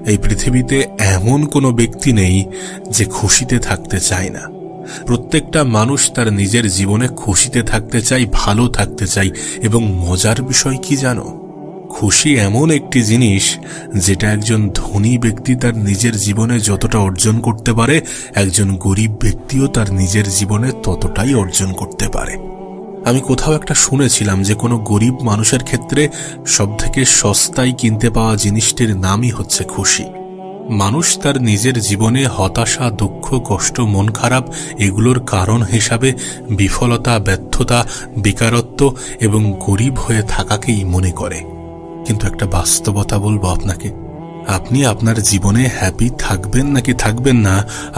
এই পৃথিবীতে এমন কোনো ব্যক্তি নেই যে খুশিতে থাকতে চায় না। প্রত্যেকটা মানুষ তার নিজের জীবনে খুশিতে থাকতে চায়, ভালো থাকতে চায়। এবং মজার বিষয় কি জানো? খুশি এমন একটি জিনিস যেটা একজন ধনী ব্যক্তি তার নিজের জীবনে যতটা অর্জন করতে পারে, একজন গরিব ব্যক্তিও তার নিজের জীবনে ততটাই অর্জন করতে পারে। আমি কোথাও একটা শুনেছিলাম যে কোনো গরিব মানুষের ক্ষেত্রে সবথেকে সস্তায় কিনতে পাওয়া জিনিসটির নামই হচ্ছে খুশি। মানুষ তার নিজের জীবনে হতাশা, দুঃখ, কষ্ট, মন খারাপ এগুলোর কারণ হিসাবে বিফলতা, ব্যর্থতা, বেকারত্ব এবং গরিব হয়ে থাকাকেই মনে করে। কিন্তু একটা বাস্তবতা বলবো আপনাকে, আপনি আপনার জীবনে হ্যাপি থাকবেন নাকি থাকবেন না,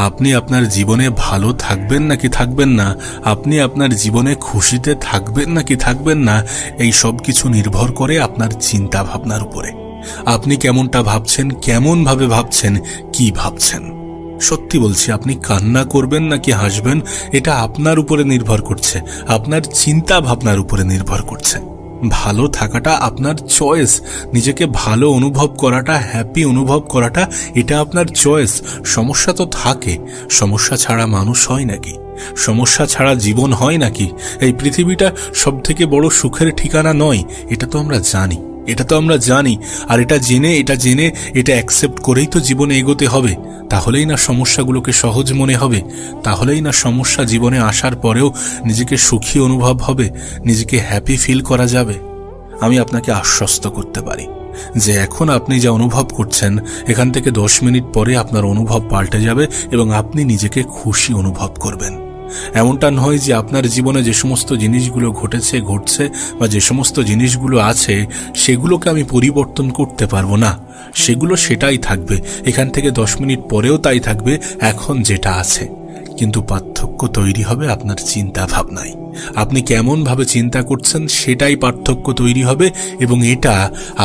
আপনি আপনার জীবনে ভালো থাকবেন নাকি থাকবেন না, আপনি আপনার জীবনে খুশিতে থাকবেন নাকি থাকবেন না, এই সব কিছু নির্ভর করে আপনার চিন্তা ভাবনার উপরে। আপনি কেমনটা ভাবছেন, কেমন ভাবে ভাবছেন, কি ভাবছেন। সত্যি বলছি, আপনি কান্না করবেন নাকি হাসবেন এটা আপনার উপরে নির্ভর করছে, আপনার চিন্তা ভাবনার উপরে নির্ভর করছে। ভালো থাকাটা আপনার চয়েস, নিজেকে ভালো অনুভব করাটা, হ্যাপি অনুভব করাটা এটা আপনার চয়েস। সমস্যা তো থাকে, সমস্যা ছাড়া মানুষ হয় নাকি? সমস্যা ছাড়া জীবন হয় নাকি? এই পৃথিবীটা সব থেকে বড় সুখের ঠিকানা নয়, এটা তো আমরা জানি। আর এটা জেনে এটা অ্যাকসেপ্ট করেই তো জীবনে এগোতে হবে। তাহলেই না সমস্যাগুলোকে সহজ মনে হবে, তাহলেই না সমস্যা জীবনে আসার পরেও নিজেকে সুখী অনুভব হবে, নিজেকে হ্যাপি ফিল করা যাবে। আমি আপনাকে আশ্বস্ত করতে পারি যে এখন আপনি যা অনুভব করছেন, এখান থেকে 10 মিনিট পরে আপনার অনুভব পাল্টে যাবে এবং আপনি নিজেকে খুশি অনুভব করবেন। এমনটা নয় যে আপনার জীবনে যে সমস্ত জিনিসগুলো ঘটছে বা যে সমস্ত জিনিসগুলো আছে সেগুলোকে আমি পরিবর্তন করতে পারবো না, সেগুলো সেটাই থাকবে, এখান থেকে 10 মিনিট পরেও তাই থাকবে এখন যেটা আছে। কিন্তু পার্থক্য তৈরি হবে আপনার চিন্তা ভাবনায়। আপনি কেমন ভাবে চিন্তা করছেন সেটাই পার্থক্য তৈরি হবে এবং এটা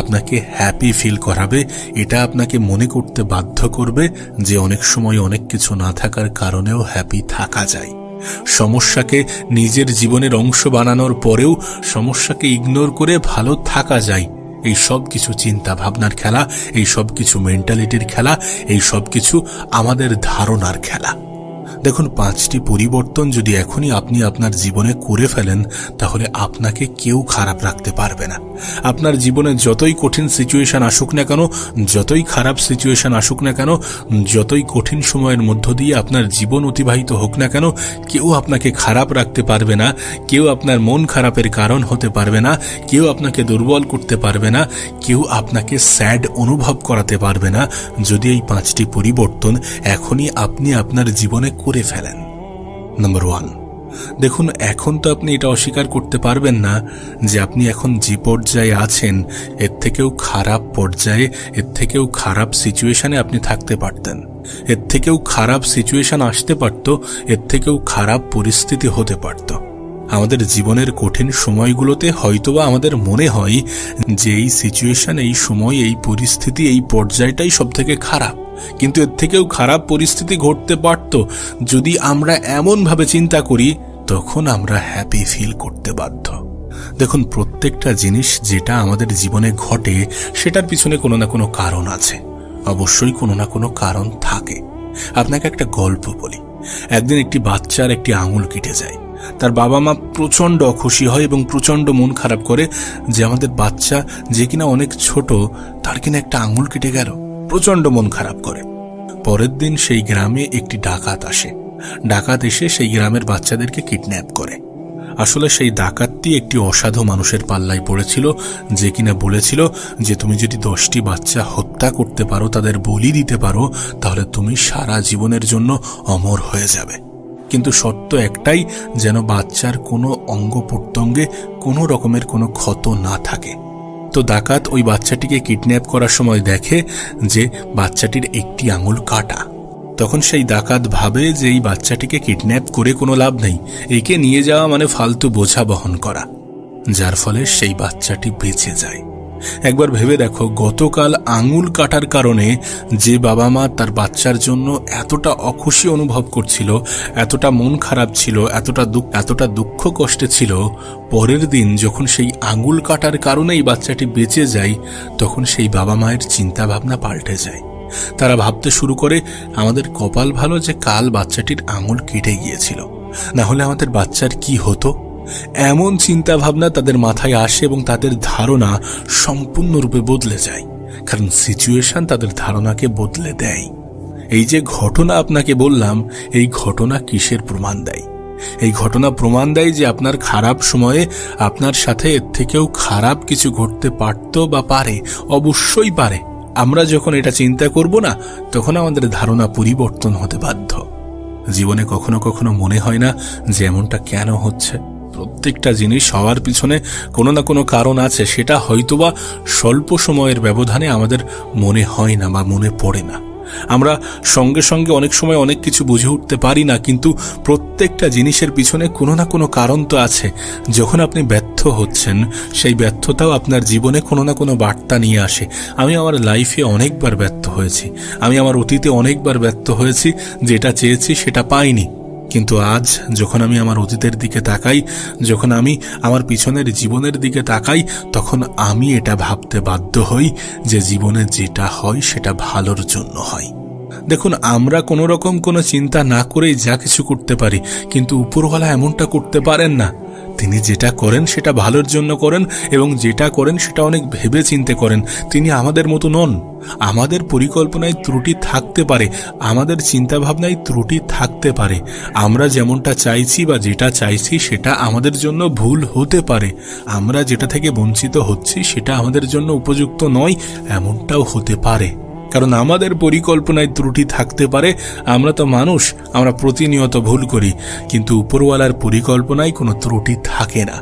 আপনাকে হ্যাপি ফিল করাবে। এটা আপনাকে মনে করতে বাধ্য করবে যে অনেক সময় অনেক কিছু না থাকার কারণেও হ্যাপি থাকা যায়। সমস্যাকে নিজের জীবনের অংশ বানানোর পরেও সমস্যাকে ইগনোর করে ভালো থাকা যায়। এই সব কিছু চিন্তা ভাবনার খেলা, এই সব কিছু মেন্টালিটির খেলা, এই সব কিছু আমাদের ধারণার খেলা। দেখুন, 5টি পরিবর্তন যদি এখনই আপনি আপনার জীবনে করে ফেলেন তাহলে আপনাকে কেউ খারাপ রাখতে পারবে না। আপনার জীবনে যতই কঠিন সিচুয়েশন আসুক না কেন, যতই খারাপ সিচুয়েশন আসুক না কেন, যতই কঠিন সময়ের মধ্য দিয়ে আপনার জীবন অতিবাহিত হোক না কেন, কেউ আপনাকে খারাপ রাখতে পারবে না, কেউ আপনার মন খারাপের কারণ হতে পারবে না, কেউ আপনাকে দুর্বল করতে পারবে না, কেউ আপনাকে স্যাড অনুভব করাতে পারবে না যদি এই 5টি পরিবর্তন এখনই আপনি আপনার জীবনে করে ফেলেন। নাম্বার 1, দেখুন, এখন তো আপনি এটা অস্বীকার করতে পারবেন না যে আপনি এখন যে পর্যায়ে আছেন এর থেকেও খারাপ পর্যায়ে, এর থেকেও খারাপ সিচুয়েশনে আপনি থাকতে পারতেন, এর থেকেও খারাপ সিচুয়েশন আসতে পারত, এর থেকেও খারাপ পরিস্থিতি হতে পারত। আমাদের জীবনের কঠিন সময়গুলোতে হয়তোবা আমাদের মনে হয় যে এই সিচুয়েশন, এই সময়, এই পরিস্থিতি, এই পর্যায়টাই সব থেকে খারাপ, কিন্তু এর থেকেও খারাপ পরিস্থিতি ঘটতে পারত। যদি আমরা এমন ভাবে চিন্তা করি তখন আমরা হ্যাপি ফিল করতে বাধ্য। দেখুন, প্রত্যেকটা জিনিস যেটা আমাদের জীবনে ঘটে সেটার পিছনে কোনো না কোনো কারণ আছে, অবশ্যই কোনো না কোনো কারণ থাকে। আপনাকে একটা গল্প বলি। একদিন একটি বাচ্চার একটি আঙুল কেটে যায়। তার বাবা মা প্রচন্ড অখুশি হয় এবং প্রচন্ড মন খারাপ করে যে আমাদের বাচ্চা যে কিনা অনেক ছোট, তার কিনা একটা আঙুল কেটে গেল। প্রচন্ড মন খারাপ করে। পরের দিন সেই গ্রামে একটি ডাকাত আসে। ডাকাত এসে সেই গ্রামের বাচ্চাদেরকে কিডন্যাপ করে। আসলে সেই ডাকাতটি একটি অসাধু মানুষের পাল্লায় পড়েছিল যে কিনা বলেছিল যে তুমি যদি 10টি বাচ্চা হত্যা করতে পারো, তাদের বলি দিতে পারো, তাহলে তুমি সারা জীবনের জন্য অমর হয়ে যাবে। কিন্তু শর্ত একটাই, যেন বাচ্চার কোনো অঙ্গ প্রত্যঙ্গে কোনো রকমের কোনো ক্ষত না থাকে। তো ডাকাত ওই বাচ্চাটিকে কিডন্যাপ করার সময় দেখে যে বাচ্চাটির একটি আঙুল কাটা। তখন সেই ডাকাত ভাবে যে এই বাচ্চাটিকে কিডন্যাপ করে কোনো লাভ নেই, একে নিয়ে যাওয়া মানে ফালতু বোঝা বহন করা, যার ফলে সেই বাচ্চাটি বেঁচে যায়। একবার ভেবে দেখো, গতকাল আঙুল কাটার কারণে যে বাবা মা তার বাচ্চার জন্য এতটা অখুশি অনুভব করছিল, এতটা মন খারাপ ছিল, এতটা দুঃখ কষ্টে ছিল, পরের দিন যখন সেই আঙুল কাটার কারণেই বাচ্চাটি বেঁচে যায় তখন সেই বাবা মায়ের চিন্তা ভাবনা পাল্টে যায়। তারা ভাবতে শুরু করে আমাদের কপাল ভালো যে কাল বাচ্চাটির আঙুল কেটে গিয়েছিল, না হলে আমাদের বাচ্চার কি হতো। এমন চিন্তা ভাবনা তাদের মাথায় আসে এবং তাদের ধারণা সম্পূর্ণরূপে বদলে যায়, কারণ সিচুয়েশন তাদের ধারণাকে বদলে দেয়। এই যে ঘটনা আপনাকে বললাম, এই ঘটনা কিসের প্রমাণ দেয়? এই ঘটনা প্রমাণ দেয় যে আপনার খারাপ সময়ে আপনার সাথে এর থেকেও খারাপ কিছু ঘটতে পারত বা পারে, অবশ্যই পারে। আমরা যখন এটা চিন্তা করব না, তখন আমাদের ধারণা পরিবর্তন হতে বাধ্য। জীবনে কখনো কখনো মনে হয় না যে এমনটা কেন হচ্ছে? প্রত্যেকটা জিনিস হওয়ার পিছনে কোনো না কোনো কারণ আছে, সেটা হয়তোবা স্বল্প সময়ের ব্যবধানে আমাদের মনে হয় না বা মনে পড়ে না। আমরা সঙ্গে সঙ্গে অনেক সময় অনেক কিছু বুঝে উঠতে পারি না, কিন্তু প্রত্যেকটা জিনিসের পিছনে কোনো না কোনো কারণ তো আছে। যখন আপনি ব্যর্থ হচ্ছেন, সেই ব্যর্থতাও আপনার জীবনে কোনো না কোনো বার্তা নিয়ে আসে। আমি আমার লাইফে অনেকবার ব্যর্থ হয়েছি, আমি আমার অতীতে অনেকবার ব্যর্থ হয়েছি, যেটা চেয়েছি সেটা পাইনি। কিন্তু আজ যখন আমি আমার অতীতের দিকে তাকাই, যখন আমি আমার পিছনের জীবনের দিকে তাকাই, তখন আমি এটা ভাবতে বাধ্য হই যে জীবনে যেটা হয় সেটা ভালোর জন্য হয়। দেখুন, আমরা কোনো রকম কোনো চিন্তা না করেই যা কিছু করতে পারি, কিন্তু উপরওয়ালা এমনটা করতে পারেন না। তিনি যেটা করেন সেটা ভালোর জন্য করেন, এবং যেটা করেন সেটা অনেক ভেবে চিন্তে করেন। তিনি আমাদের মতো নন। আমাদের পরিকল্পনায় ত্রুটি থাকতে পারে, আমাদের চিন্তাভাবনায় ত্রুটি থাকতে পারে। আমরা যেমনটা চাইছি বা যেটা চাইছি সেটা আমাদের জন্য ভুল হতে পারে। আমরা যেটা থেকে বঞ্চিত হচ্ছি সেটা আমাদের জন্য উপযুক্ত নয়, এমনটাও হতে পারে। কারণ আমাদের পরিকল্পনায় ত্রুটি থাকতে পারে। আমরা তো মানুষ, আমরা প্রতিনিয়ত ভুল করি, কিন্তু উপরওয়ালার পরিকল্পনায় কোনো ত্রুটি থাকে না।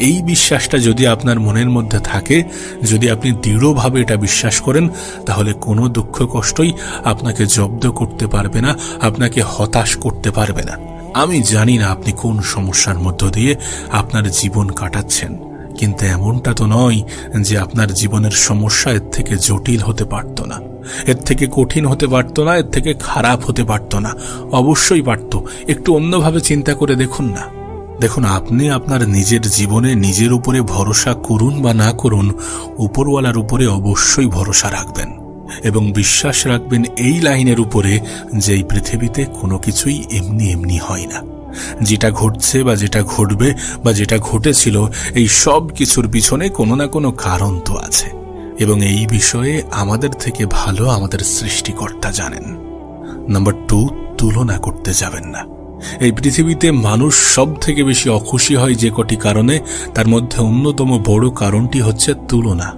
এই বিশ্বাসটা যদি আপনার মনের মধ্যে থাকে, যদি আপনি দৃঢ়ভাবে এটা বিশ্বাস করেন, তাহলে কোনো দুঃখ কষ্টই আপনাকে জব্দ করতে পারবে না, আপনাকে হতাশ করতে পারবে না। আমি জানি না আপনি কোন সমস্যার মধ্য দিয়ে আপনার জীবন কাটাচ্ছেন, কিন্তু এমনটা তো নয় যে আপনার জীবনের সমস্যা এর থেকে জটিল হতে পারত না, এর থেকে কঠিন হতে পারত না, এর থেকে খারাপ হতে পারত না। অবশ্যই পারত। একটু অন্যভাবে চিন্তা করে দেখুন না। দেখুন, আপনি আপনার নিজের জীবনে নিজের উপরে ভরসা করুন বা না করুন, উপরওয়ালার উপরে অবশ্যই ভরসা রাখবেন এবং বিশ্বাস রাখবেন এই লাইনের উপরে যে এই পৃথিবীতে কোনো কিছুই এমনি এমনি হয় না। যেটা ঘটছে বা যেটা ঘটবে বা যেটা ঘটেছিল, এই সব কিছুর পিছনে কোনো না কোনো কারণ তো আছে, এবং এই বিষয়ে আমাদের থেকে ভালো আমাদের সৃষ্টিকর্তা জানেন। নাম্বার 2, তুলনা করতে যাবেন না। এই পৃথিবীতে মানুষ সব থেকে বেশি অখুশি হয় যে কটি কারণে, তার মধ্যে অন্যতম বড় কারণটি হচ্ছে তুলনা।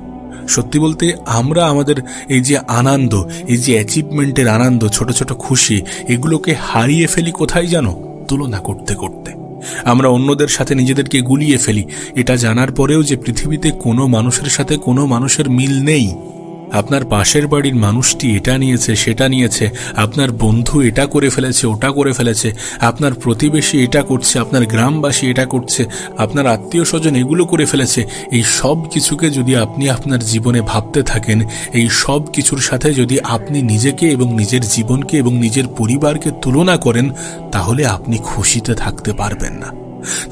সত্যি বলতে, আমরা আমাদের এই যে আনন্দ, এই যে অ্যাচিভমেন্টের আনন্দ, ছোট ছোট খুশি, এগুলোকে হারিয়ে ফেলি কোথায় জানো? তুলনা করতে করতে। আমরা অন্যদের সাথে নিজেদেরকে গুলিয়ে ফেলি, এটা জানার পরেও যে পৃথিবীতে কোনো মানুষের সাথে কোনো মানুষের মিল নেই। আপনার পাশের বাড়ির মানুষটি এটা নিয়েছে, সেটা নিয়েছে, আপনার বন্ধু এটা করে ফেলেছে, ওটা করে ফেলেছে, আপনার প্রতিবেশী এটা করছে, আপনার গ্রামবাসী এটা করছে, আপনার আত্মীয় স্বজন এগুলো করে ফেলেছে। এই সব কিছুকে যদি আপনি আপনার জীবনে ভাবতে থাকেন, এই সব কিছুর সাথে যদি আপনি নিজেকে এবং নিজের জীবনকে এবং নিজের পরিবারকে তুলনা করেন, তাহলে আপনি খুশিতে থাকতে পারবেন না।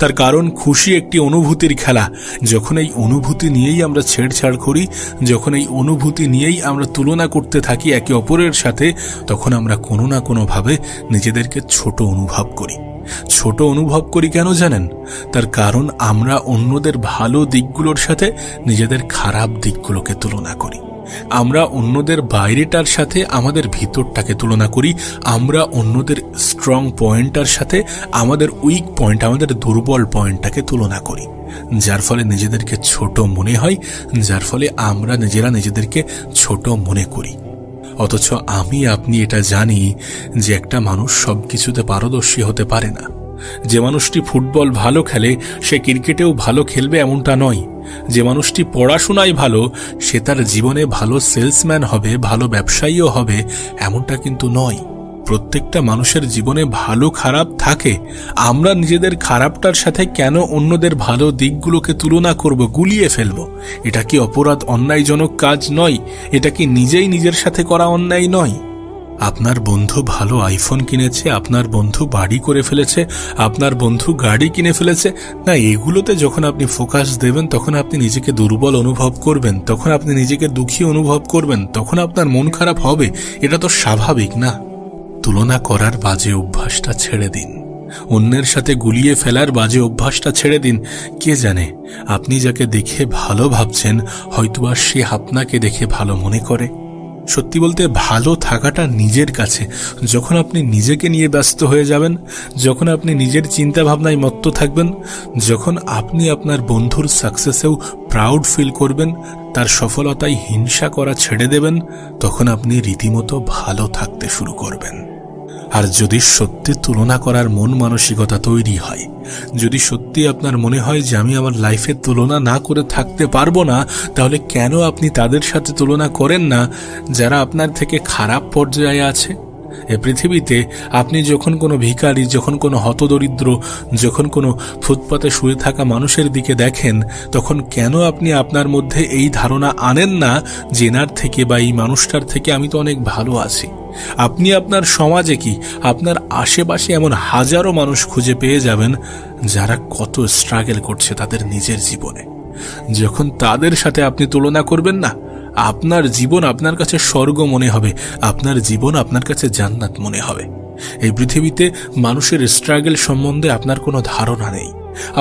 তার কারণ, খুশি একটি অনুভূতির খেলা। যখন এই অনুভূতি নিয়েই আমরা ছেড়ছাড় করি, যখন এই অনুভূতি নিয়েই আমরা তুলনা করতে থাকি একে অপরের সাথে, তখন আমরা কোনো না কোনোভাবে নিজেদেরকে ছোট অনুভব করি। ছোট অনুভব করি কেন জানেন? তার কারণ আমরা অন্যদের ভালো দিকগুলোর সাথে নিজেদের খারাপ দিকগুলোকে তুলনা করি। আমরা অন্যদের বাইরেটার সাথে আমাদের ভিতরটাকে তুলনা করি। আমরা অন্যদের স্ট্রং পয়েন্টটার সাথে আমাদের উইক পয়েন্ট, আমাদের দুর্বল পয়েন্টটাকে তুলনা করি, যার ফলে নিজেদেরকে ছোট মনে হয়, যার ফলে আমরা নিজেরা নিজেদেরকে ছোট মনে করি। অথচ আমি আপনি এটা জানি যে একটা মানুষ সব কিছুতে পারদর্শী হতে পারে না। যে মানুষটি ফুটবল ভালো খেলে, সে ক্রিকেটেও ভালো খেলবে এমনটা নয়। যে মানুষটি পড়াশোনায় ভালো, সে তার জীবনে ভালো সেলসম্যান হবে, ভালো ব্যবসায়ীও হবে, এমনটা কিন্তু নয়। প্রত্যেকটা মানুষের জীবনে ভালো খারাপ থাকে। আমরা নিজেদের খারাপটার সাথে কেন অন্যদের ভালো দিকগুলোকে তুলনা করব, গুলিয়ে ফেলব? এটা কি অপরাধ, অন্যায়জনক কাজ নয়? এটা কি নিজেই নিজের সাথে করা অন্যায় নয়? আপনার বন্ধু ভালো আইফোন কিনেছে, আপনার বন্ধু বাড়ি করে ফেলেছে, আপনার বন্ধু গাড়ি কিনে ফেলেছে, না এগুলোতে যখন আপনি ফোকাস দেবেন তখন আপনি নিজেকে দুর্বল অনুভব করবেন, তখন আপনি নিজেকে দুঃখী অনুভব করবেন, তখন আপনার মন খারাপ হবে। এটা তো স্বাভাবিক না? তুলনা করার বাজে অভ্যাসটা ছেড়ে দিন, অন্যের সাথে গুলিয়ে ফেলার বাজে অভ্যাসটা ছেড়ে দিন। কে জানে আপনি যাকে দেখে ভালো ভাবছেন হয়তোবা সে আপনাকে দেখে ভালো মনে করে। সত্যি বলতে ভালো থাকাটা নিজের কাছে। যখন আপনি নিজেকে নিয়ে ব্যস্ত হয়ে যাবেন, যখন আপনি নিজের চিন্তা ভাবনায় মত্ত থাকবেন, যখন আপনি আপনার বন্ধুর সাকসেসেও প্রাউড ফিল করবেন, তার সফলতায় হিংসা করা ছেড়ে দেবেন, তখন আপনি রীতিমতো ভালো থাকতে শুরু করবেন। আর যদি সত্যি তুলনা করার মন মানসিকতা তৈরি হয়, যদি সত্যি আপনার মনে হয় যে আমি আমার লাইফে তুলনা না করে থাকতে পারবো না, তাহলে কেন আপনি তাদের সাথে তুলনা করেন না যারা আপনার থেকে খারাপ পর্যায়ে আছে? এ পৃথিবীতে আপনি যখন কোনো ভিখারি, যখন কোনো হতদরিদ্র, যখন কোনো ফুটপাতে শুয়ে থাকা মানুষের দিকে দেখেন, তখন কেন আপনি আপনার মধ্যে এই ধারণা আনেন না যে এনার থেকে বা এই মানুষটার থেকে আমি তো অনেক ভালো আছি? আপনি আপনার সমাজে কি আপনার আশেপাশে এমন হাজারো মানুষ খুঁজে পেয়ে যাবেন যারা কত স্ট্রাগল করছে তাদের নিজের জীবনে। যখন তাদের সাথে আপনি তুলনা করবেন না, আপনার জীবন আপনার কাছে স্বর্গ মনে হবে, আপনার জীবন আপনার কাছে জান্নাত মনে হবে। এই পৃথিবীতে মানুষের স্ট্রাগল সম্বন্ধে আপনার কোনো ধারণা নেই।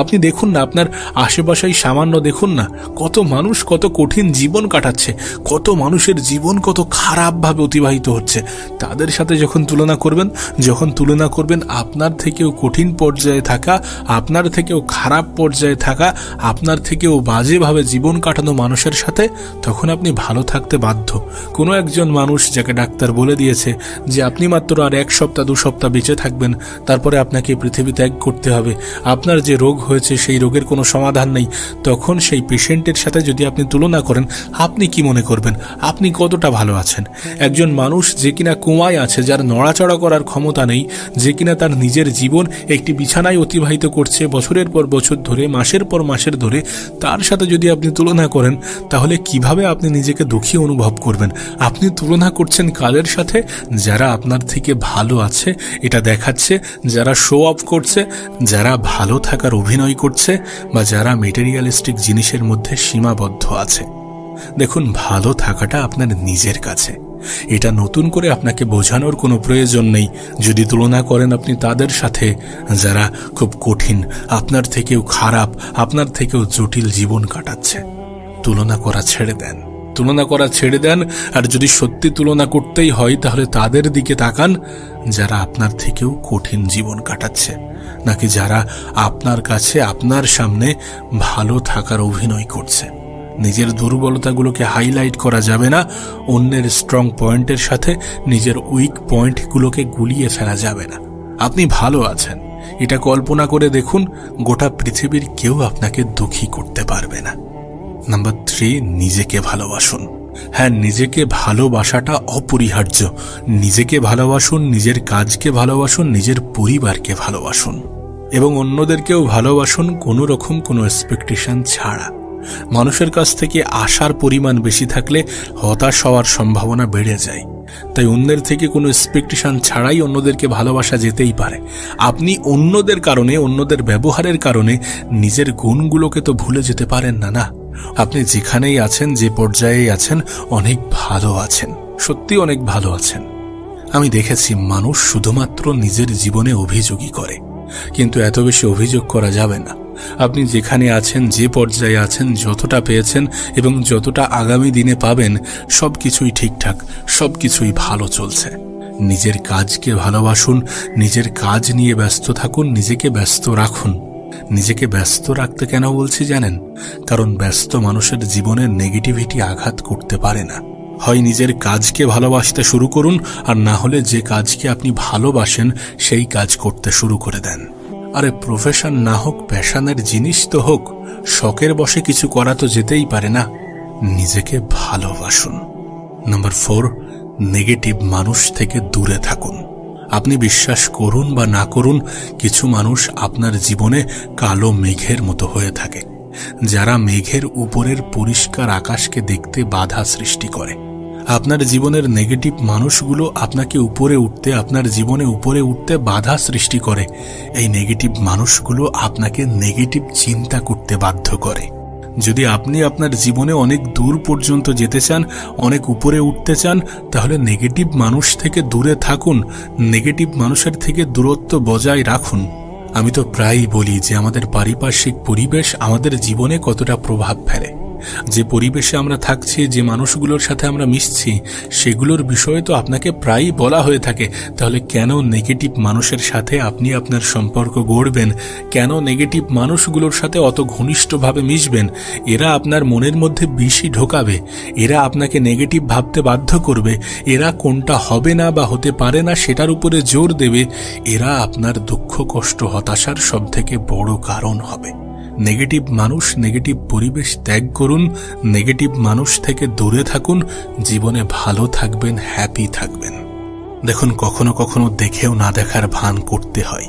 আপনি দেখুন না, আপনার আশেপাশেই সামান্য দেখুন না, কত মানুষ কত কঠিন জীবন কাটাচ্ছে, কত মানুষের জীবন কত খারাপভাবে অতিবাহিত হচ্ছে। তাদের সাথে যখন তুলনা করবেন আপনার থেকেও কঠিন পর্যায়ে থাকা, আপনার থেকেও খারাপ পর্যায়ে থাকা, আপনার থেকেও বাজেভাবে জীবন কাটানো মানুষের সাথে, তখন আপনি ভালো থাকতে বাধ্য। কোনো একজন মানুষ যাকে ডাক্তার বলে দিয়েছে যে আপনি মাত্র আর 1 সপ্তাহ 2 সপ্তাহ বেঁচে থাকবেন, তারপরে আপনাকে পৃথিবী ত্যাগ করতে হবে, আপনার যে রোগ হয়েছে সেই রোগের কোনো সমাধান নেই, তখন সেই পেশেন্টের সাথে যদি আপনি তুলনা করেন, আপনি কি মনে করবেন আপনি কতটা ভালো আছেন? একজন মানুষ যে কিনা কোমায় আছে, যার নড়াচড়া করার ক্ষমতা নেই, যে কিনা তার নিজের জীবন একটি বিছানায় অতিবাহিত করছে বছরের পর বছর ধরে, মাসের পর মাসের ধরে, তার সাথে যদি আপনি তুলনা করেন, তাহলে কিভাবে আপনি নিজেকে দুঃখী অনুভব করবেন? আপনি তুলনা করছেন কাদের সাথে? যারা আপনার থেকে ভালো আছে এটা দেখাচ্ছে, যারা শো অফ করছে, যারা ভালো থাকার অভিনয় করছে, বা যারা মেটেরিয়ালিস্টিক জিনিসের মধ্যে সীমাবদ্ধ আছে। দেখুন, ভালো থাকাটা আপনার নিজের কাছে। এটা নতুন করে আপনাকে বোঝানোর কোনো প্রয়োজন নেই। যদি তুলনা করেন আপনি তাদের সাথে যারা খুব কঠিন, আপনার থেকেও খারাপ, আপনার থেকেও জটিল জীবন কাটাচ্ছে, তুলনা করা ছেড়ে দেন। আর যদি সত্যি তুলনা করতেই হয়, তাহলে তাদের দিকে তাকান যারা আপনার থেকেও কঠিন জীবন কাটাচ্ছে, নাকি যারা আপনার কাছে আপনার সামনে ভালো থাকার অভিনয় করছে। নিজের দুর্বলতাগুলোকে হাইলাইট করা যাবে না, অন্যের স্ট্রং পয়েন্টের সাথে নিজের উইক পয়েন্টগুলোকে গুলিয়ে ফেলা যাবে না। আপনি ভালো আছেন, এটা কল্পনা করে দেখুন, গোটা পৃথিবীর কেউ আপনাকে দুঃখী করতে পারবে না। নাম্বার 3, নিজেকে ভালোবাসুন। হ্যাঁ, নিজেকে ভালোবাসাটা অপরিহার্য। নিজেকে ভালোবাসুন, নিজের কাজকে ভালোবাসুন, নিজের পরিবারকে ভালোবাসুন এবং অন্যদেরকেও ভালোবাসুন, কোনো রকম কোনো এক্সপেকটেশন ছাড়া। মানুষের কাছ থেকে আশার পরিমাণ বেশি থাকলে হতাশ হওয়ার সম্ভাবনা বেড়ে যায়। তাই অন্যের থেকে কোনো এক্সপেকটেশন ছাড়াই অন্যদেরকে ভালোবাসা যেতেই পারে। আপনি অন্যদের কারণে, অন্যদের ব্যবহারের কারণে নিজের গুণগুলোকে তো ভুলে যেতে পারেন না। আপনি যেখানেই আছেন, যে পর্যায়ে আছেন, অনেক ভালো আছেন, সত্যি অনেক ভালো আছেন। আমি দেখেছি মানুষ শুধুমাত্র নিজের জীবনে অভিযোগই করে, কিন্তু এত বেশি অভিযোগ করা যাবে না। আপনি যেখানে আছেন, যে পর্যায়ে আছেন, যতটা পেয়েছেন এবং যতটা আগামী দিনে পাবেন, সবকিছুই ঠিকঠাক, সবকিছুই ভালো চলছে। নিজের কাজকে ভালোবাসুন, নিজের কাজ নিয়ে ব্যস্ত থাকুন, নিজেকে ব্যস্ত রাখুন। নিজেকে ব্যস্ত রাখতে কেন বলছি জানেন? কারণ ব্যস্ত মানুষের জীবনে নেগেটিভিটি আঘাত করতে পারে না। হয় নিজের কাজকে ভালোবাসতে শুরু করুন, আর না হলে যে কাজকে আপনি ভালোবাসেন সেই কাজ করতে শুরু করে দেন। আরে প্রফেশন না হোক, প্যাশনের জিনিস তো হোক, শখের বশে কিছু করা তো যেতেই পারে না। নিজেকে ভালোবাসুন। নাম্বার 4, নেগেটিভ মানুষ থেকে দূরে থাকুন। আপনি বিশ্বাস করুন বা না করুন, কিছু মানুষ আপনার জীবনে কালো মেঘের মতো হয়ে থাকে, যারা মেঘের উপরের পরিষ্কার আকাশকে দেখতে বাধা সৃষ্টি করে। আপনার জীবনের নেগেটিভ মানুষগুলো আপনাকে উপরে উঠতে, আপনার জীবনে উপরে উঠতে বাধা সৃষ্টি করে। এই নেগেটিভ মানুষগুলো আপনাকে নেগেটিভ চিন্তা করতে বাধ্য করে। যদি আপনি আপনার জীবনে অনেক দূর পর্যন্ত যেতে চান, অনেক উপরে উঠতে চান, তাহলে নেগেটিভ মানুষ থেকে দূরে থাকুন, নেগেটিভ মানুষের থেকে দূরত্ব বজায় রাখুন। আমি তো প্রায়ই বলি যে আমাদের পারিপার্শ্বিক পরিবেশ আমাদের জীবনে কতটা প্রভাব ফেলে। যে পরিবেশে আমরা থাকছি, যে মানুষগুলোর সাথে আমরা মিশছি, সেগুলোর বিষয়ে তো আপনাকে প্রায়ই বলা হয়ে থাকে। তাহলে কেন নেগেটিভ মানুষের সাথে আপনি আপনার সম্পর্ক গড়বেন? কেন নেগেটিভ মানুষগুলোর সাথে অত ঘনিষ্ঠভাবে মিশবেন? এরা আপনার মনের মধ্যে বেশি ঢোকাবে, এরা আপনাকে নেগেটিভ ভাবতে বাধ্য করবে, এরা কোনটা হবে না বা হতে পারে না সেটার উপরে জোর দেবে। এরা আপনার দুঃখ, কষ্ট, হতাশার সবথেকে বড় কারণ হবে। নেগেটিভ মানুষ, নেগেটিভ পরিবেশ ত্যাগ করুন, নেগেটিভ মানুষ থেকে দূরে থাকুন, জীবনে ভালো থাকবেন, হ্যাপি থাকবেন। দেখুন, কখনো কখনো দেখেও না দেখার ভান করতে হয়,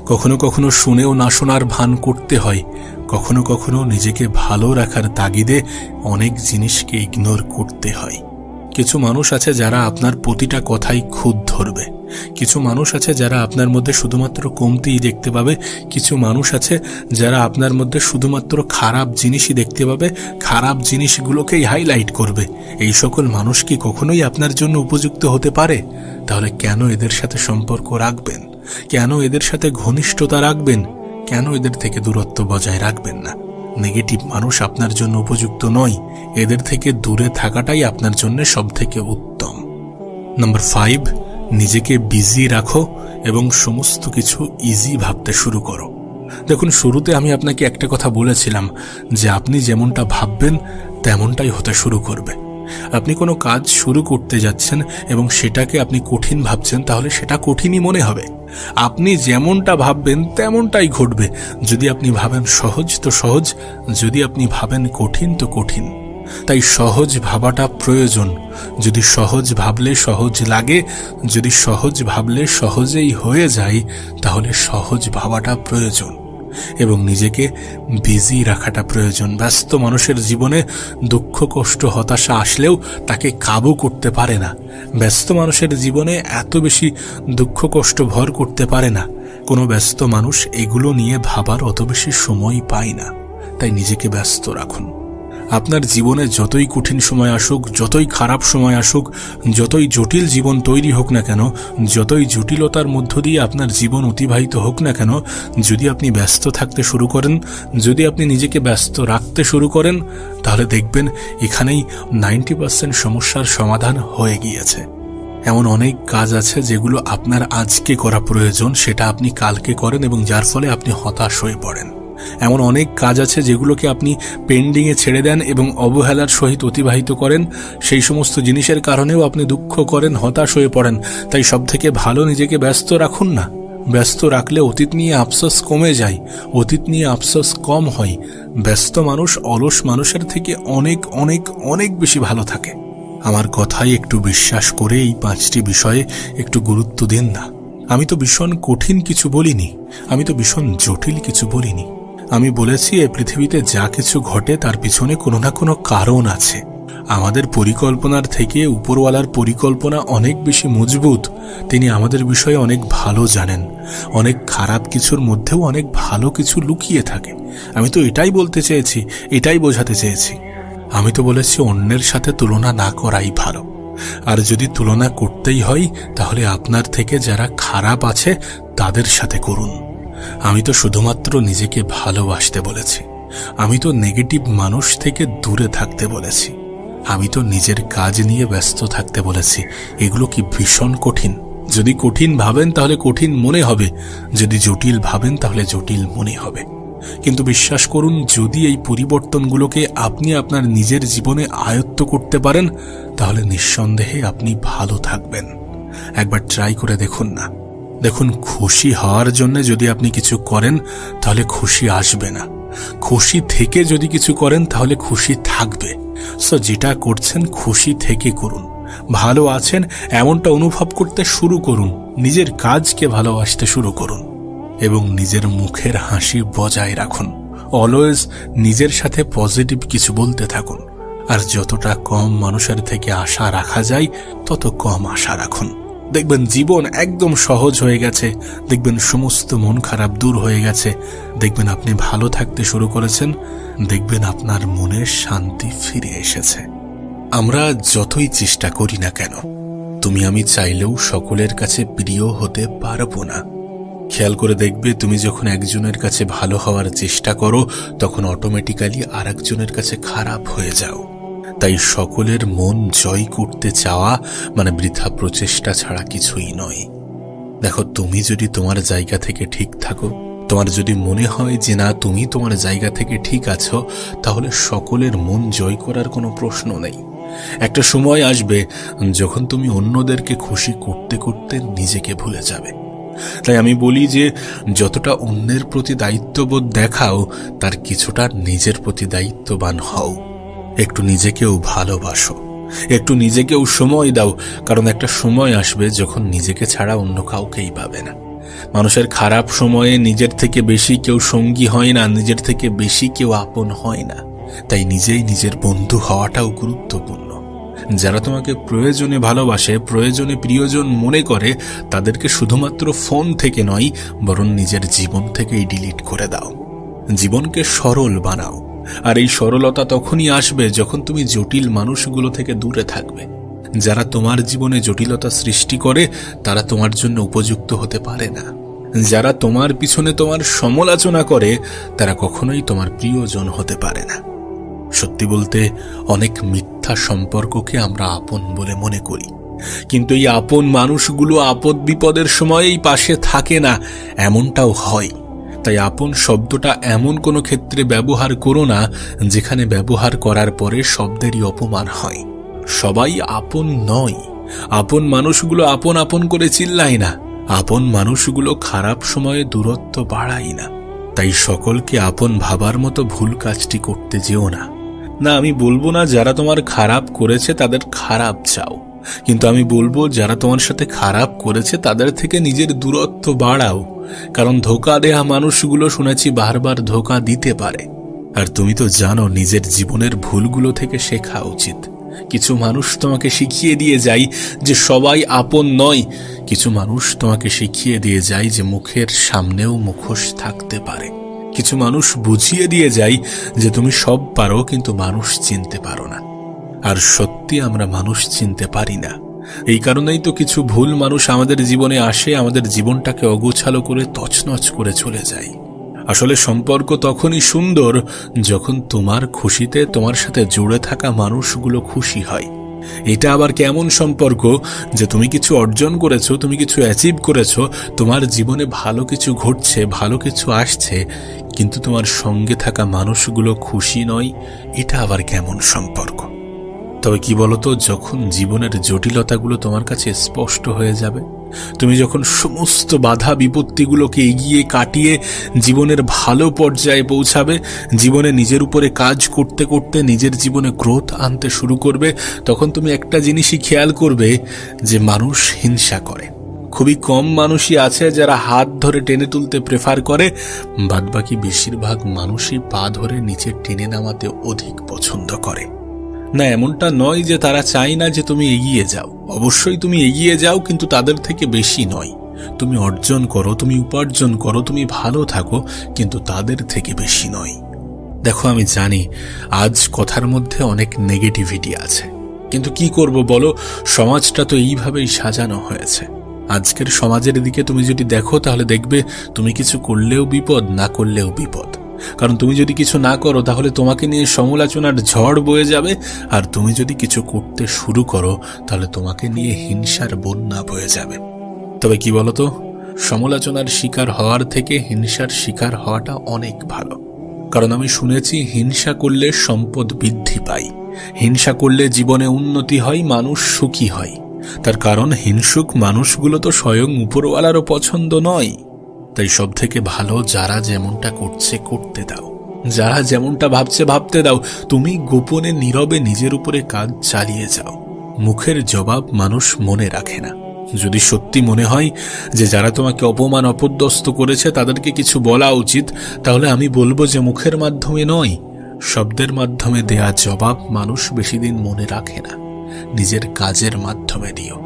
কখনো কখনো শুনেও না শোনার ভান করতে হয়, কখনো কখনো নিজেকে ভালো রাখার তাগিদে অনেক জিনিসকে ইগনোর করতে হয়। কিছু মানুষ আছে যারা আপনার প্রতিটা কথাই খুঁত ধরবে, কিছু মানুষ আছে যারা আপনার মধ্যে শুধুমাত্র কমতিই দেখতে পাবে, কিছু মানুষ আছে যারা আপনার মধ্যে শুধুমাত্র খারাপ জিনিসই দেখতে পাবে, খারাপ জিনিসগুলোকেই হাইলাইট করবে। এই সকল মানুষ কি কখনোই আপনার জন্য উপযুক্ত হতে পারে? তাহলে কেন এদের সাথে সম্পর্ক রাখবেন? কেন এদের সাথে ঘনিষ্ঠতা রাখবেন? কেন এদের থেকে দূরত্ব বজায় রাখবেন না? নেগেটিভ মানুষ আপনার জন্য উপযুক্ত নয়, এদের থেকে দূরে থাকাটাই আপনার জন্য সবথেকে উত্তম। নাম্বার 5, নিজেকে বিজি রাখো এবং সমস্ত কিছু ইজি ভাবতে শুরু করো। দেখুন, শুরুতে আমি আপনাকে একটা কথা বলেছিলাম যে আপনি যেমনটা ভাববেন তেমনটাই হতে শুরু করবে। আপনি কোনো কাজ শুরু করতে যাচ্ছেন এবং সেটাকে আপনি কঠিন ভাবছেন, তাহলে সেটা কঠিনই মনে হবে। আপনি যেমনটা ভাববেন তেমনটাই ঘটবে। যদি আপনি ভাবেন সহজ তো সহজ, যদি আপনি ভাবেন কঠিন তো কঠিন। তাই সহজ ভাবাটা প্রয়োজন। যদি সহজ ভাবলে সহজ লাগে, যদি সহজ ভাবলে সহজেই হয়ে যায়, তাহলে সহজ ভাবাটা প্রয়োজন এবং নিজেকে বিজি রাখাটা প্রয়োজন। ব্যস্ত মানুষের জীবনে দুঃখ, কষ্ট, হতাশা আসলেও তাকে কাবু করতে পারে না। ব্যস্ত মানুষের জীবনে এত বেশি দুঃখ, কষ্ট ভর করতে পারে না। কোনো ব্যস্ত মানুষ এগুলো নিয়ে ভাবার অত বেশি সময় পায় না। তাই নিজেকে ব্যস্ত রাখুন। আপনার জীবনে যতই কঠিন সময় আসুক, যতই খারাপ সময় আসুক, যতই জটিল জীবন তৈরি হোক না কেন, যতই জটিলতার মধ্য দিয়ে আপনার জীবন অতিবাহিত হোক না কেন, যদি আপনি ব্যস্ত থাকতে শুরু করেন, যদি আপনি নিজেকে ব্যস্ত রাখতে শুরু করেন, তাহলে দেখবেন এখানেই 90% সমস্যার সমাধান হয়ে গিয়েছে। এমন অনেক কাজ আছে যেগুলো আপনার আজকে করা প্রয়োজন, সেটা আপনি কালকে করেন এবং যার ফলে আপনি হতাশ হয়ে পড়েন। এমন অনেক কাজ আছে যেগুলোকে আপনি পেন্ডিংয়ে ছেড়ে দেন এবং অবহেলার সহিত অতিবাহিত করেন। সেই সমস্ত জিনিসের কারণেও আপনি দুঃখ করেন, হতাশ হয়ে পড়েন। তাই সবথেকে ভালো নিজেকে ব্যস্ত রাখুন না। ব্যস্ত রাখলে অতীত নিয়ে আফসোস কমে যায়, অতীত নিয়ে আফসোস কম হয়। ব্যস্ত মানুষ অলস মানুষের থেকে অনেক অনেক অনেক বেশি ভালো থাকে। আমার কথাই একটু বিশ্বাস করে এই 5টি বিষয়ে একটু গুরুত্ব দিন না। আমি তো ভীষণ কঠিন কিছু বলিনি, আমি তো ভীষণ জটিল কিছু বলিনি। আমি বলেছি এই পৃথিবীতে যা কিছু ঘটে তার পিছনে কোনো না কোনো কারণ আছে। আমাদের পরিকল্পনার থেকে উপরওয়ালার পরিকল্পনা অনেক বেশি মজবুত। তিনি আমাদের বিষয়ে অনেক ভালো জানেন। অনেক খারাপ কিছুর মধ্যেও অনেক ভালো কিছু লুকিয়ে থাকে। আমি তো এটাই বলতে চেয়েছি, এটাই বোঝাতে চেয়েছি। আমি তো বলেছি অন্যের সাথে তুলনা না করাই ভালো। আর যদি তুলনা করতেই হয় তাহলে আপনার থেকে যারা খারাপ আছে তাদের সাথে করুন। আমি তো শুধুমাত্র নিজেকে ভালোবাসতে বলেছি। আমি তো নেগেটিভ মানুষ থেকে দূরে থাকতে বলেছি। আমি তো নিজের কাজ নিয়ে ব্যস্ত থাকতে বলেছি। এগুলো কি ভীষণ কঠিন? যদি কঠিন ভাবেন তাহলে কঠিন মনে হবে, যদি জটিল ভাবেন তাহলে জটিল মনে হবে। কিন্তু বিশ্বাস করুন, যদি এই পরিবর্তনগুলোকে আপনি আপনার নিজের জীবনে আয়ত্ত করতে পারেন তাহলে নিঃসন্দেহে আপনি ভালো থাকবেন। একবার ট্রাই করে দেখুন না। দেখুন, খুশি হওয়ার জন্য যদি আপনি কিছু করেন তাহলে খুশি আসবে না। খুশি থেকে যদি কিছু করেন তাহলে খুশি থাকবে। সো যেটা করছেন খুশি থেকে করুন। ভালো আছেন এমনটা অনুভব করতে শুরু করুন। নিজের কাজকে ভালোবাসতে শুরু করুন এবং নিজের মুখের হাসি বজায় রাখুন। অলওয়েজ নিজের সাথে পজিটিভ কিছু বলতে থাকুন। আর যতটা কম মানুষের থেকে আশা রাখা যায় তত কম আশা রাখুন। দেখবেন জীবন একদম সহজ হয়ে গেছে, দেখবেন সমস্ত মন খারাপ দূর হয়ে গেছে, দেখবেন আপনি ভালো থাকতে শুরু করেছেন, দেখবেন আপনার মনে শান্তি ফিরে এসেছে। আমরা যতই চেষ্টা করি না কেন, তুমি আমি চাইলেও সকলের কাছে প্রিয় হতে পারবো না। খেয়াল করে দেখবে, তুমি যখন একজনের কাছে ভালো হওয়ার চেষ্টা করো তখন অটোমেটিক্যালি আর একজনের কাছে খারাপ হয়ে যাও। তাই সকলের মন জয় করতে চাওয়া মানে বৃথা প্রচেষ্টা ছাড়া কিছুই নয়। দেখো, তুমি যদি তোমার জায়গা থেকে ঠিক থাকো, তোমার যদি মনে হয় যে না তুমি তোমার জায়গা থেকে ঠিক আছো, তাহলে সকলের মন জয় করার কোনো প্রশ্ন নেই। একটা সময় আসবে যখন তুমি অন্যদেরকে খুশি করতে করতে নিজেকে ভুলে যাবে। তাই আমি বলি যে যতটা অন্যের প্রতি দায়িত্ববোধ দেখাও, তার কিছুটা নিজের প্রতি দায়িত্ববান হও। একটু নিজেকেও ভালোবাসো, একটু নিজেকেও সময় দাও, কারণ একটা সময় আসবে যখন নিজেকে ছাড়া অন্য কাউকেই পাবে না। মানুষের খারাপ সময়ে নিজের থেকে বেশি কেউ সঙ্গী হয় না, নিজের থেকে বেশি কেউ আপন হয় না। তাই নিজেই নিজের বন্ধু হওয়াটাও গুরুত্বপূর্ণ। যারা তোমাকে প্রয়োজনে ভালোবাসে, প্রয়োজনে প্রিয়জন মনে করে, তাদেরকে শুধুমাত্র ফোন থেকে নয় বরং নিজের জীবন থেকেই ডিলিট করে দাও। জীবনকে সরল বানাও। আর এই সরলতা তখনই আসবে যখন তুমি জটিল মানুষগুলো থেকে দূরে থাকবে। যারা তোমার জীবনে জটিলতা সৃষ্টি করে তারা তোমার জন্য উপযুক্ত হতে পারে না। যারা তোমার পিছনে তোমার সমালোচনা করে তারা কখনোই তোমার প্রিয়জন হতে পারে না। সত্যি বলতে, অনেক মিথ্যা সম্পর্ককে আমরা আপন বলে মনে করি, কিন্তু এই আপন মানুষগুলো আপদ বিপদের সময়েই পাশে থাকে না, এমনটাও হয়। তাই আপন শব্দটা এমন কোনো ক্ষেত্রে ব্যবহার করো না যেখানে ব্যবহার করার পরে শব্দেরই অপমান হয়। সবাই আপন নয়। আপন মানুষগুলো আপন আপন করে চিল্লায় না, আপন মানুষগুলো খারাপ সময়ে দূরত্ব বাড়ায় না। তাই সকলকে আপন ভাবার মতো ভুল কাজটি করতে যেও না। না, আমি বলবো না যারা তোমার খারাপ করেছে তাদের খারাপ চাও, কিন্তু আমি বলবো যারা তোমার সাথে খারাপ করেছে তাদের থেকে নিজের দূরত্ব বাড়াও। কারণ ধোঁকা দেয়া মানুষগুলো শুনেছি বারবার ধোঁকা দিতে পারে। আর তুমি তো জানো নিজের জীবনের ভুলগুলো থেকে শেখা উচিত। কিছু মানুষ তোমাকে শিখিয়ে দিয়ে যায় যে সবাই আপন নয়, কিছু মানুষ তোমাকে শিখিয়ে দিয়ে যায় যে মুখের সামনেও মুখোশ থাকতে পারে। কিছু মানুষ বুঝিয়ে দিয়ে যায় যে তুমি সব পারো কিন্তু মানুষ চিনতে পারো না। আর সত্যি আমরা মানুষ চিনতে পারি না। এই কারণেই তো কিছু ভুল মানুষ আমাদের জীবনে আসে, আমাদের জীবনটাকে অগোছালো করে তছনছ করে চলে যায়। আসলে সম্পর্ক তখনই সুন্দর যখন তোমার খুশিতে তোমার সাথে জুড়ে থাকা মানুষগুলো খুশি হয়। এটা আবার কেমন সম্পর্ক যে তুমি কিছু অর্জন করেছো, তুমি কিছু অ্যাচিভ করেছো, তোমার জীবনে ভালো কিছু ঘটছে, ভালো কিছু আসছে, কিন্তু তোমার সঙ্গে থাকা মানুষগুলো খুশি নয়? এটা আবার কেমন সম্পর্ক? তবে কি বলতো, যখন জীবনের জটিলতাগুলো তোমার কাছে স্পষ্ট হয়ে যাবে, তুমি যখন সমস্ত বাধা বিপত্তিগুলোকে এগিয়ে কাটিয়ে জীবনের ভালো পর্যায়ে পৌঁছাবে, জীবনে নিজের উপরে কাজ করতে করতে নিজের জীবনে গ্রোথ আনতে শুরু করবে, তখন তুমি একটা জিনিসই খেয়াল করবে যে মানুষ হিংসা করে। খুবই কম মানুষই আছে যারা হাত ধরে টেনে তুলতে প্রেফার করে, বাদবাকি বেশিরভাগ মানুষই পা ধরে নিচে টেনে নামাতে অধিক পছন্দ করে। না, এমনটা নয় যে তারা চায় না যে তুমি এগিয়ে যাও। অবশ্যই তুমি এগিয়ে যাও, কিন্তু তাদের থেকে বেশি নয়। তুমি অর্জন করো, তুমি উপার্জন করো, তুমি ভালো থাকো, কিন্তু তাদের থেকে বেশি নয়। দেখো, আমি জানি আজ কথার মধ্যে অনেক নেগেটিভিটি আছে, কিন্তু কি করব বলো, সমাজটা তো এইভাবেই সাজানো হয়েছে। আজকের সমাজের দিকে তুমি যদি দেখো তাহলে দেখবে তুমি কিছু করলেও বিপদ, না করলেও বিপদ। কারণ তুমি যদি কিছু না করো তাহলে তোমাকে নিয়ে সমালোচনার ঝড় বয়ে যাবে, আর তুমি যদি কিছু করতে শুরু করো তাহলে তোমাকে নিয়ে হিংসার বন্যা বয়ে যাবে। তবে কি বলতো, সমালোচনার শিকার হওয়ার থেকে হিংসার শিকার হওয়াটা অনেক ভালো। কারণ আমি শুনেছি হিংসা করলে সম্পদ বৃদ্ধি পায়, হিংসা করলে জীবনে উন্নতি হয়, মানুষ সুখী হয়। তার কারণ হিংসুক মানুষগুলো তো স্বয়ং উপরওয়ালারও পছন্দ নয়। তাই সব থেকে ভালো যারা যেমনটা করছে করতে দাও, যারা যেমনটা ভাবছে ভাবতে দাও। তুমি গোপনে নীরবে নিজের উপরে কাজ চালিয়ে যাও। মুখের জবাব মানুষ মনে রাখে না। যদি সত্যি মনে হয় যে যারা তোমাকে অপমান অপদস্থ করেছে তাদেরকে কিছু বলা উচিত, তাহলে আমি বলবো যে মুখের মাধ্যমে নয়, শব্দের মাধ্যমে দেয়া জবাব মানুষ বেশি দিন মনে রাখে না, নিজের কাজের মাধ্যমে দিও।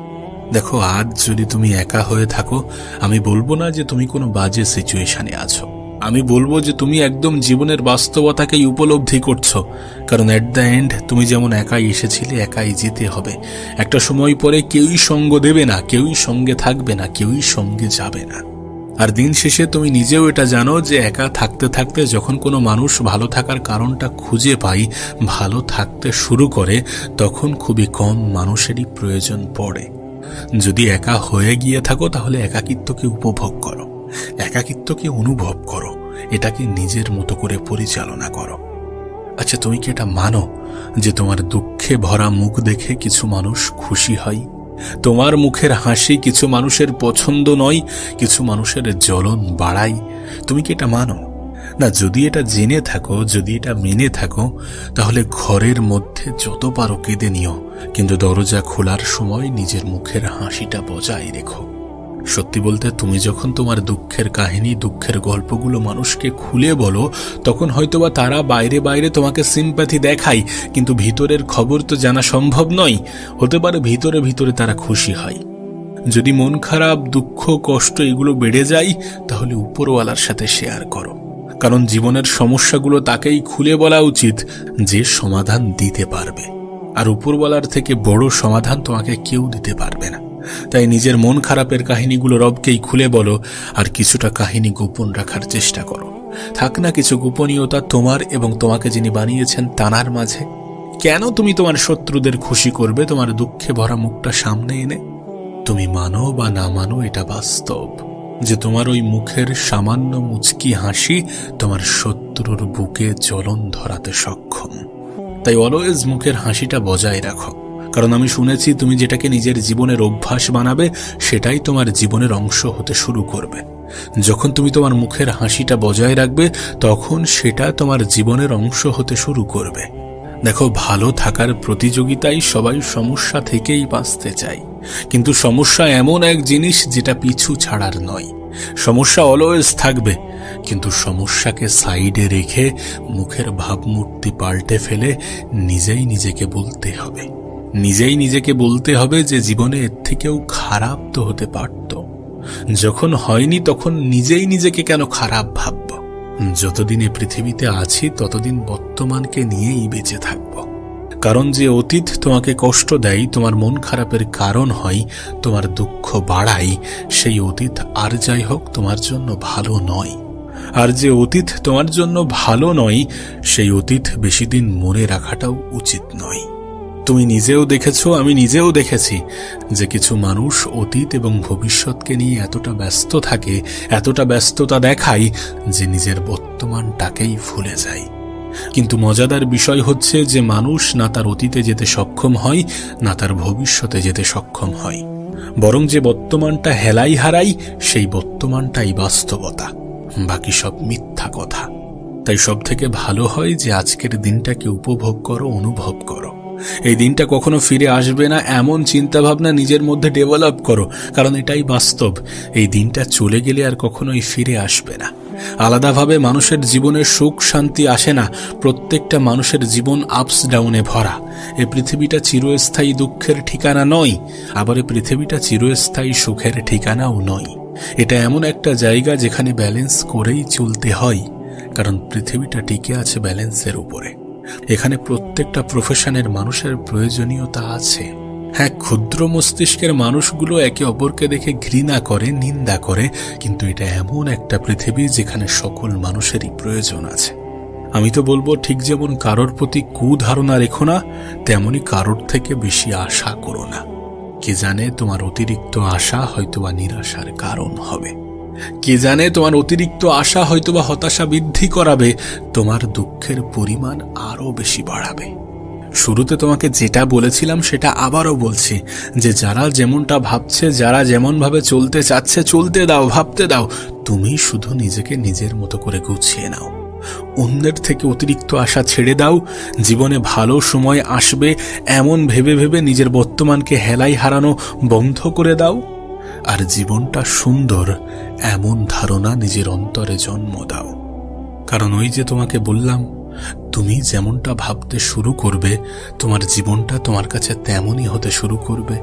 দেখো, আজ যদি তুমি একা হয়ে থাকো, আমি বলবো না যে তুমি কোনো বাজে সিচুয়েশনে আছো, আমি বলবো যে তুমি একদম জীবনের বাস্তবতাকেই উপলব্ধি করছো। কারণ এট দ্য এন্ড তুমি যেমন একাই এসেছিলে, একাই যেতে হবে। একটা সময় পরে কেউই সঙ্গ দেবে না, কেউই সঙ্গে থাকবে না, কেউই সঙ্গে যাবে না। আর দিন শেষে তুমি নিজেও এটা জানো যে একা থাকতে থাকতে যখন কোনো মানুষ ভালো থাকার কারণটা খুঁজে পায়, ভালো থাকতে শুরু করে, তখন খুবই কম মানুষেরই প্রয়োজন পড়ে। যদি একা হয়ে গিয়ে থাকো তাহলে একাকিত্বকে উপভোগ করো, একাকিত্বকে অনুভব করো, এটাকে নিজের মতো করে পরিচালনা করো। আচ্ছা, তুমি কি এটা মানো যে তোমার দুঃখে ভরা মুখ দেখে কিছু মানুষ খুশি হয়? তোমার মুখের হাসি কিছু মানুষের পছন্দ নয়, কিছু মানুষের জ্বলন বাড়ায়। তুমি কি এটা মানো? না, যদি এটা জেনে থাকো, যদি এটা মেনে থাকো, তাহলে ঘরের মধ্যে যত পারো কেঁদে নিও, কিন্তু দরজা খোলার সময় নিজের মুখের হাসিটা বজায় রেখো। সত্যি বলতে, তুমি যখন তোমার দুঃখের কাহিনী, দুঃখের গল্পগুলো মানুষকে খুলে বলো, তখন হয়তোবা তারা বাইরে বাইরে তোমাকে সিম্প্যাথি দেখায়, কিন্তু ভিতরের খবর তো জানা সম্ভব নয়। হতে পারে ভিতরে ভিতরে তারা খুশি হয়। যদি মন খারাপ, দুঃখ, কষ্ট এগুলো বেড়ে যায়, তাহলে উপরওয়ালার সাথে শেয়ার করো। কারণ জীবনের সমস্যাগুলো তাকেই খুলে বলা উচিত যে সমাধান দিতে পারবে, আর উপরওয়ালার থেকে বড় সমাধান তোমাকে কেউ দিতে পারবে না। তাই নিজের মন খারাপের কাহিনীগুলো রবকেই খুলে বলো, আর কিছুটা কাহিনী গোপন রাখার চেষ্টা করো। থাক না কিছু গোপনীয়তা তোমার এবং তোমাকে যিনি বানিয়েছেন তানার মাঝে। কেন তুমি তোমার শত্রুদের খুশি করবে তোমার দুঃখে ভরা মুখটা সামনে এনে? তুমি মানো বা না মানো, এটা বাস্তব যে তোমার ওই মুখের সামান্য মুচকি হাসি তোমার শত্রুর বুকে জ্বলন ধরাতে সক্ষম। তাই অলওয়েজ মুখের হাসিটা বজায় রাখো। কারণ আমি শুনেছি, তুমি যেটাকে নিজের জীবনের অভ্যাস বানাবে, সেটাই তোমার জীবনের অংশ হতে শুরু করবে। যখন তুমি তোমার মুখের হাসিটা বজায় রাখবে, তখন সেটা তোমার জীবনের অংশ হতে শুরু করবে। দেখো, ভালো থাকার প্রতিযোগিতায় সবাই সমস্যা থেকেই বাঁচতে চায়, কিন্তু সমস্যা এমন এক জিনিস যেটা পিছু ছাড়ার নয়। সমস্যা অলওয়েজ থাকবে, কিন্তু সমস্যাকে সাইডে রেখে মুখের ভাবমূর্তি পাল্টে ফেলে নিজেই নিজেকে বলতে হবে যে জীবনে এর থেকেও খারাপ তো হতে পারত। যখন হয়নি তখন নিজেই নিজেকে কেন খারাপ ভাবব? যতদিনে পৃথিবীতে আছি ততদিন বর্তমানকে নিয়েই বেঁচে থাকব। কারণ যে অতীত তোমাকে কষ্ট দেয়, তোমার মন খারাপের কারণ হয়, তোমার দুঃখ বাড়ায়, সেই অতীত আর যাই হোক তোমার জন্য ভালো নয়। আর যে অতীত তোমার জন্য ভালো নয়, সেই অতীত বেশি দিন মনে রাখাটাও উচিত নয়। তুমি নিজেও দেখেছো, আমি নিজেও দেখেছি যে কিছু মানুষ অতীত এবং ভবিষ্যৎকে নিয়ে এতটা ব্যস্ত থাকে, এতটা ব্যস্ততা দেখায় যে নিজের বর্তমানটাকেই ভুলে যায়। কিন্তু মজাদার বিষয় হচ্ছে যে মানুষ না তার অতীতে যেতে সক্ষম হয়, না তার ভবিষ্যতে যেতে সক্ষম হয়, বরং যে বর্তমানটা হেলাই হারাই, সেই বর্তমানটাই বাস্তবতা, বাকি সব মিথ্যা কথা। তাই সব থেকে ভালো হয় যে আজকের দিনটাকে উপভোগ করো, অনুভব করো। এই দিনটা কখনো ফিরে আসবে না এমন চিন্তা ভাবনা নিজের মধ্যে ডেভেলপ করো, কারণ এটাই বাস্তব। এই দিনটা চলে গেলে আর কখনোই ফিরে আসবে না। আলাদাভাবে মানুষের জীবনে সুখ শান্তি আসে না, প্রত্যেকটা মানুষের জীবন আপস ডাউনে ভরা। এই পৃথিবীটা চিরস্থায়ী দুঃখের ঠিকানা নয়, আবার এই পৃথিবীটা চিরস্থায়ী সুখের ঠিকানাও নয়। এটা এমন একটা জায়গা যেখানে ব্যালেন্স করেই চলতে হয়, কারণ পৃথিবীটা টিকে আছে ব্যালেন্সের উপরে। এখানে প্রত্যেকটা প্রফেশনের মানুষের প্রয়োজনীয়তা আছে। হ্যাঁ, ক্ষুদ্র মস্তিষ্কের মানুষগুলো একে অপরকে দেখে ঘৃণা করে, নিন্দা করে, কিন্তু এটা এমন একটা পৃথিবী যেখানে সকল মানুষেরই প্রয়োজন আছে। আমি তো বলবো, ঠিক যেমন কারোর প্রতি কুধারণা রেখো না, তেমনি কারোর থেকে বেশি আশা করো না। কে জানে তোমার অতিরিক্ত আশা হয়তোবা নিরাশার কারণ হবে। কে জানে তোমার অতিরিক্ত আশা হয়তোবা হতাশা বৃদ্ধি করাবে, তোমার দুঃখের পরিমাণ আরো বেশি বাড়াবে। শুরুতে তোমাকে যেটা বলেছিলাম সেটা আবারও বলছি, যে যারা যেমনটা ভাবছে, যারা যেমন ভাবে চলতে চাচ্ছে, চলতে দাও, ভাবতে দাও। তুমি শুধু নিজেকে নিজের মতো করে গুছিয়ে নাও। অন্যের থেকে অতিরিক্ত আশা ছেড়ে দাও। জীবনে ভালো সময় আসবে এমন ভেবে ভেবে নিজের বর্তমানকে হেলাই হারানো বন্ধ করে দাও। আর জীবনটা সুন্দর এমন ধারণা নিজের অন্তরে জন্ম দাও। কারণ ওই যে তোমাকে বললাম, তুমি যেমনটা ভাবতে শুরু করবে, তোমার জীবনটা তোমার কাছে তেমনই হতে শুরু করবে।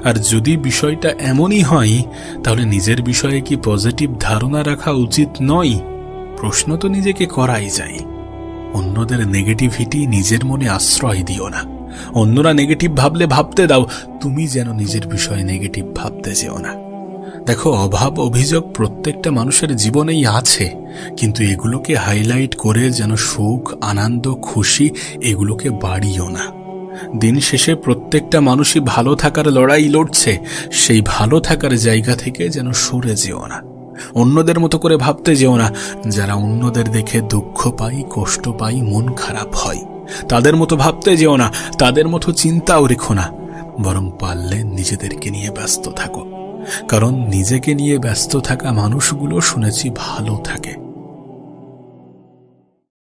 আর যদি বিষয়টা এমনই হয়, তাহলে নিজের বিষয়ে কি পজিটিভ ধারণা রাখা উচিত নয়? প্রশ্ন তো নিজেকে করাই যায়। অন্যদের নেগেটিভিটি নিজের মনে আশ্রয় দিও না। অন্যরা নেগেটিভ ভাবলে ভাবতে দাও, তুমি যেন নিজের বিষয়ে নেগেটিভ ভাবতে যেও না। দেখো, অভাব অভিযোগ প্রত্যেকটা মানুষের জীবনেই আছে, কিন্তু এগুলোকে হাইলাইট করে যেন সুখ, আনন্দ, খুশি এগুলোকে বাড়িও না। দিন শেষে প্রত্যেকটা মানুষই ভালো থাকার লড়াই লড়ছে, সেই ভালো থাকার জায়গা থেকে যেন সরে যেও না। অন্যদের মতো করে ভাবতে যেও না। যারা অন্যদের দেখে দুঃখ পায়, কষ্ট পায়, মন খারাপ হয়, তাদের মতো ভাবতে যেও না, তাদের মতো চিন্তাও রেখো না। বরং পারলে নিজেদেরকে নিয়ে ব্যস্ত থাকো, কারণ নিজেকে নিয়ে ব্যস্ত থাকা মানুষগুলো শুনেছি ভালো থাকে।